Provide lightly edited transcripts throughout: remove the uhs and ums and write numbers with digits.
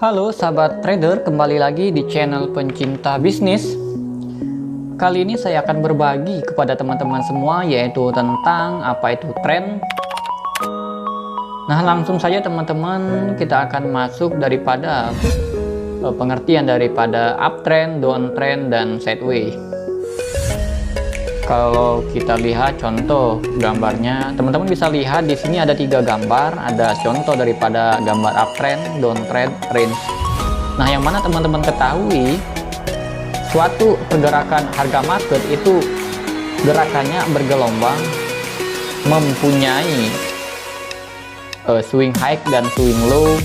Halo sahabat trader, kembali lagi di channel pencinta bisnis. Kali ini saya akan berbagi kepada teman-teman semua yaitu tentang apa itu tren. Nah, langsung saja teman-teman, kita akan masuk daripada pengertian daripada uptrend, downtrend, dan sideways. Kalau kita lihat contoh gambarnya, teman-teman bisa lihat di sini ada 3 gambar, ada contoh daripada gambar uptrend, downtrend, range. Nah, yang mana teman-teman ketahui suatu pergerakan harga market itu gerakannya bergelombang, mempunyai swing high dan swing low,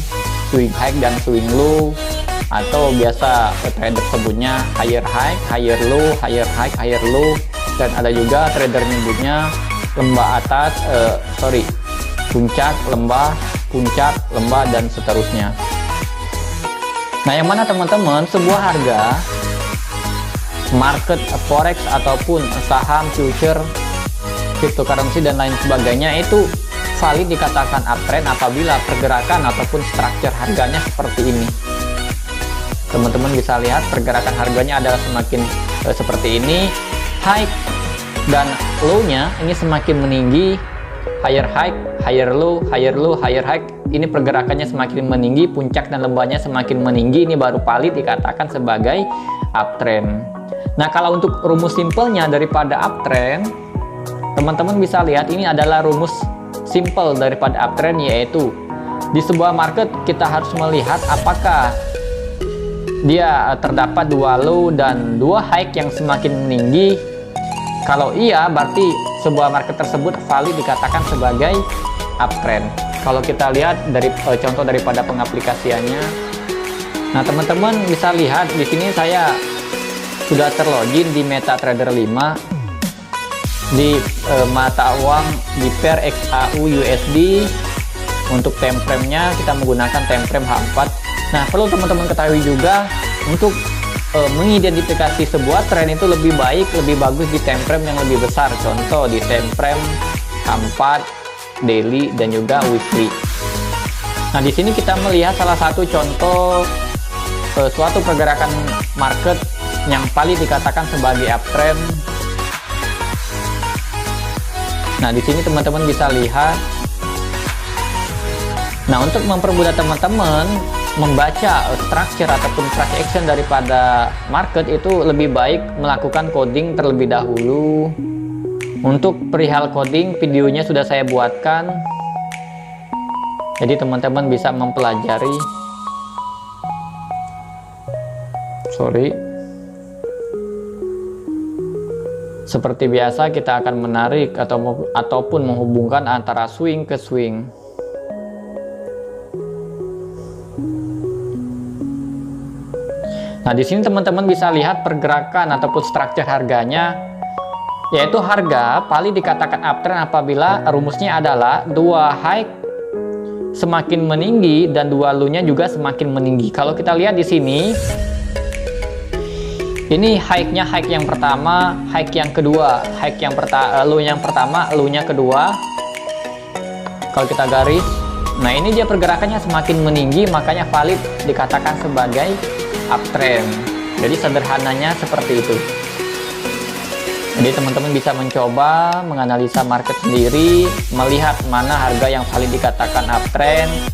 swing high dan swing low, atau biasa trader sebutnya higher high, higher low, higher high, higher low. Dan ada juga trader nyebutnya lembah atas, puncak, lembah, dan seterusnya. Nah, yang mana teman-teman, sebuah harga market forex ataupun saham, future, cryptocurrency dan lain sebagainya itu valid dikatakan uptrend apabila pergerakan ataupun structure harganya seperti ini. Teman-teman bisa lihat pergerakan harganya adalah semakin seperti ini. High dan low-nya ini semakin meninggi, higher high, higher low, higher low, higher high. Ini pergerakannya semakin meninggi, puncak dan lembahnya semakin meninggi. Ini baru valid dikatakan sebagai uptrend. Nah, kalau untuk rumus simpelnya daripada uptrend, teman-teman bisa lihat ini adalah rumus simple daripada uptrend, yaitu di sebuah market kita harus melihat apakah dia terdapat 2 low dan 2 high yang semakin meninggi. Kalau iya, berarti sebuah market tersebut valid dikatakan sebagai uptrend. Kalau kita lihat dari contoh daripada pengaplikasiannya, nah teman-teman bisa lihat di sini saya sudah terlogin di MetaTrader 5 di mata uang di pair XAU USD. Untuk time frame-nya kita menggunakan time frame H4. Nah, perlu teman-teman ketahui juga untuk mengidentifikasi sebuah tren itu lebih baik, lebih bagus di time frame yang lebih besar. Contoh di time frame H4, daily, dan juga weekly. Nah, di sini kita melihat salah satu contoh suatu pergerakan market yang paling dikatakan sebagai uptrend. Nah, di sini teman-teman bisa lihat. Nah, untuk mempermudah teman-teman membaca structure ataupun price action daripada market itu lebih baik melakukan coding terlebih dahulu. Untuk perihal coding, videonya sudah saya buatkan, jadi teman-teman bisa mempelajari. Seperti biasa kita akan menarik ataupun menghubungkan antara swing ke swing. Nah, di sini teman-teman bisa lihat pergerakan ataupun structure harganya, yaitu harga paling dikatakan uptrend apabila rumusnya adalah 2 high semakin meninggi dan 2 low-nya juga semakin meninggi. Kalau kita lihat di sini, ini high-nya high yang pertama, high yang kedua, low yang pertama, low-nya kedua. Kalau kita garis, nah ini dia pergerakannya semakin meninggi, makanya valid dikatakan sebagai uptrend. Jadi sederhananya seperti itu. Jadi teman-teman bisa mencoba menganalisa market sendiri, melihat mana harga yang paling dikatakan uptrend.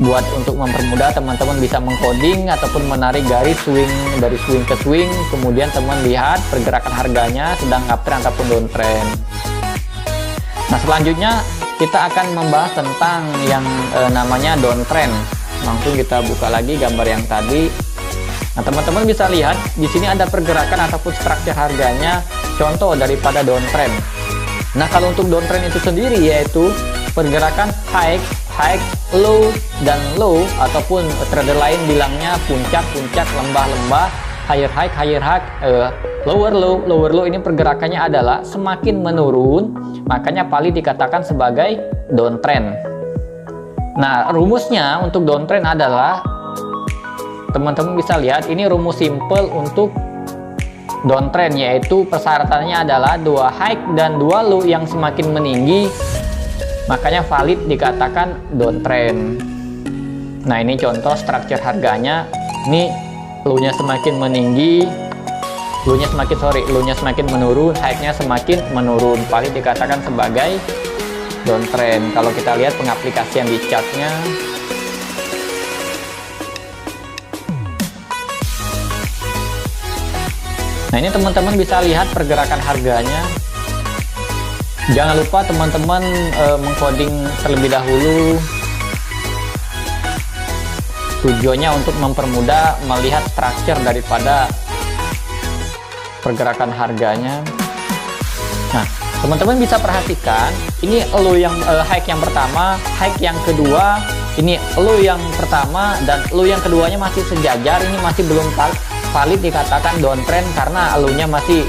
Buat untuk mempermudah, teman-teman bisa mengcoding ataupun menarik garis swing dari swing ke swing, kemudian teman lihat pergerakan harganya sedang uptrend ataupun downtrend. Nah, selanjutnya kita akan membahas tentang yang namanya downtrend. Langsung kita buka lagi gambar yang tadi. Nah, teman-teman bisa lihat di sini ada pergerakan ataupun struktur harganya, contoh daripada downtrend. Nah, kalau untuk downtrend itu sendiri yaitu pergerakan high, low, dan low, ataupun trader lain bilangnya puncak, lembah, higher high, lower low. Ini pergerakannya adalah semakin menurun, makanya paling dikatakan sebagai downtrend. Nah, rumusnya untuk downtrend adalah, teman-teman bisa lihat ini rumus simple untuk downtrend, yaitu persyaratannya adalah 2 high dan 2 low yang semakin meninggi, makanya valid dikatakan downtrend. Nah, ini contoh struktur harganya. Ini low-nya semakin meninggi, low-nya semakin menurun, high-nya semakin menurun. Valid dikatakan sebagai downtrend. Kalau kita lihat pengaplikasian di chartnya, nah ini teman-teman bisa lihat pergerakan harganya. Jangan lupa teman-teman mengcoding terlebih dahulu. Tujuannya untuk mempermudah melihat struktur daripada pergerakan harganya. Nah, teman-teman bisa perhatikan ini low yang high yang pertama, high yang kedua, ini low yang pertama dan low yang keduanya masih sejajar. Ini masih belum valid dikatakan downtrend karena low-nya masih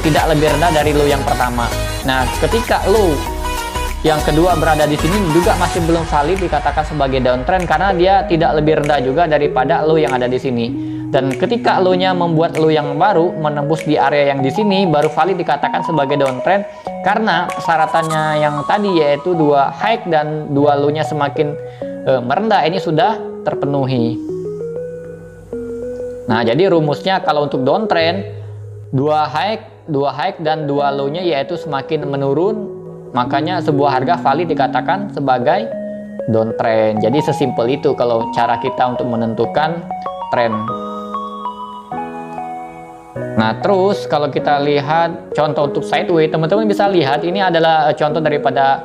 tidak lebih rendah dari low yang pertama. Nah, ketika low yang kedua berada di sini juga masih belum valid dikatakan sebagai downtrend karena dia tidak lebih rendah juga daripada low yang ada di sini. Dan ketika low-nya membuat low yang baru menembus di area yang di sini, baru valid dikatakan sebagai downtrend karena persyaratannya yang tadi yaitu dua high dan dua low-nya semakin merendah ini sudah terpenuhi. Nah, jadi rumusnya kalau untuk downtrend dua high dan dua low-nya yaitu semakin menurun, makanya sebuah harga valid dikatakan sebagai downtrend. Jadi sesimpel itu kalau cara kita untuk menentukan tren. Nah, terus kalau kita lihat contoh untuk sideways, teman-teman bisa lihat ini adalah contoh daripada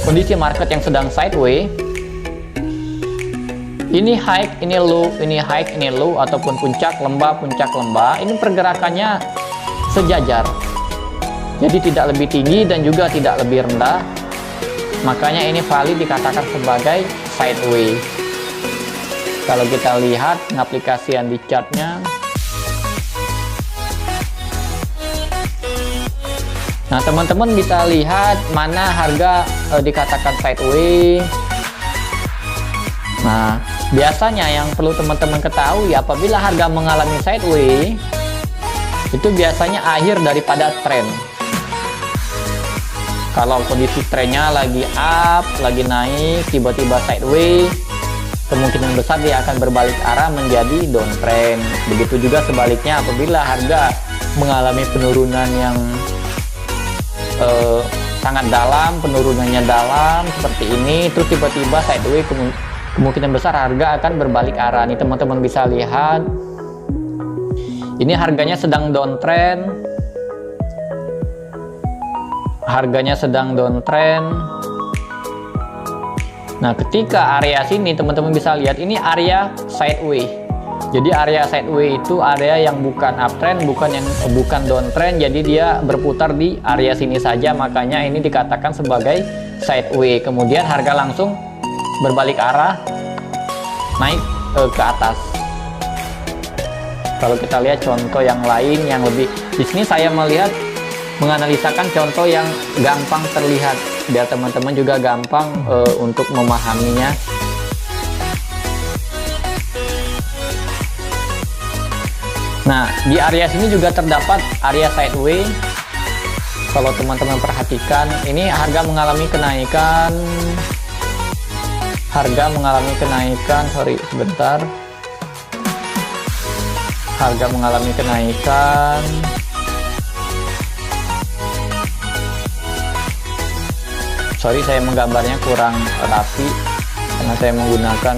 kondisi market yang sedang sideways. Ini high, ini low, ini high, ini low, ataupun puncak lembah. Ini pergerakannya sejajar. Jadi tidak lebih tinggi dan juga tidak lebih rendah. Makanya ini valid dikatakan sebagai sideways. Kalau kita lihat pengaplikasian di chartnya. Nah, teman-teman bisa lihat mana harga dikatakan sideways. Nah, biasanya yang perlu teman-teman ketahui apabila harga mengalami sideways itu biasanya akhir daripada tren. Kalau kondisi trennya lagi up, lagi naik, tiba-tiba sideways, kemungkinan besar dia akan berbalik arah menjadi downtrend. Begitu juga sebaliknya apabila harga mengalami penurunan yang sangat dalam, penurunannya dalam seperti ini, terus tiba-tiba sideways, kemungkinan besar harga akan berbalik arah. Nih teman-teman bisa lihat, ini harganya sedang downtrend. Nah, ketika area sini teman-teman bisa lihat ini area sideways. Jadi area sideways itu area yang bukan uptrend, bukan downtrend. Jadi dia berputar di area sini saja, makanya ini dikatakan sebagai sideways. Kemudian harga langsung berbalik arah naik ke atas. Kalau kita lihat contoh yang lain yang lebih, di sini saya melihat menganalisakan contoh yang gampang terlihat biar teman-teman juga gampang untuk memahaminya. Nah, di area sini juga terdapat area sideways. Kalau teman-teman perhatikan, ini harga mengalami kenaikan. Sorry, sebentar. Harga mengalami kenaikan. Sorry, saya menggambarnya kurang rapi karena saya menggunakan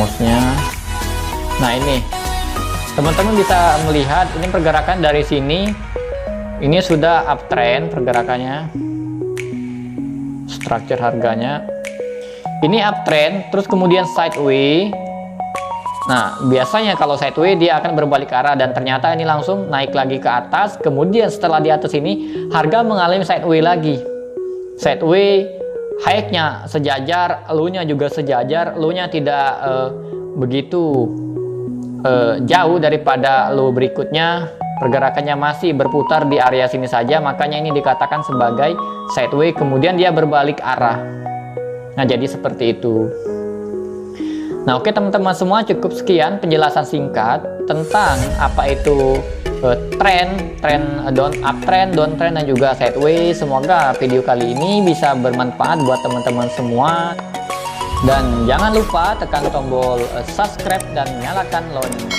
mouse-nya. Nah, ini teman-teman bisa melihat ini pergerakan dari sini. Ini sudah uptrend pergerakannya. Struktur harganya ini uptrend, terus kemudian sideways. Nah, biasanya kalau sideways dia akan berbalik arah dan ternyata ini langsung naik lagi ke atas. Kemudian setelah di atas ini harga mengalami sideways lagi. Sideways, high-nya sejajar, low-nya juga sejajar. Low-nya tidak begitu jauh daripada low berikutnya. Pergerakannya masih berputar di area sini saja, makanya ini dikatakan sebagai sideways. Kemudian dia berbalik arah. Nah, jadi seperti itu. Nah, oke teman-teman semua, cukup sekian penjelasan singkat tentang apa itu uptrend, downtrend, dan juga sideways. Semoga video kali ini bisa bermanfaat buat teman-teman semua. Dan jangan lupa tekan tombol subscribe dan nyalakan lonceng.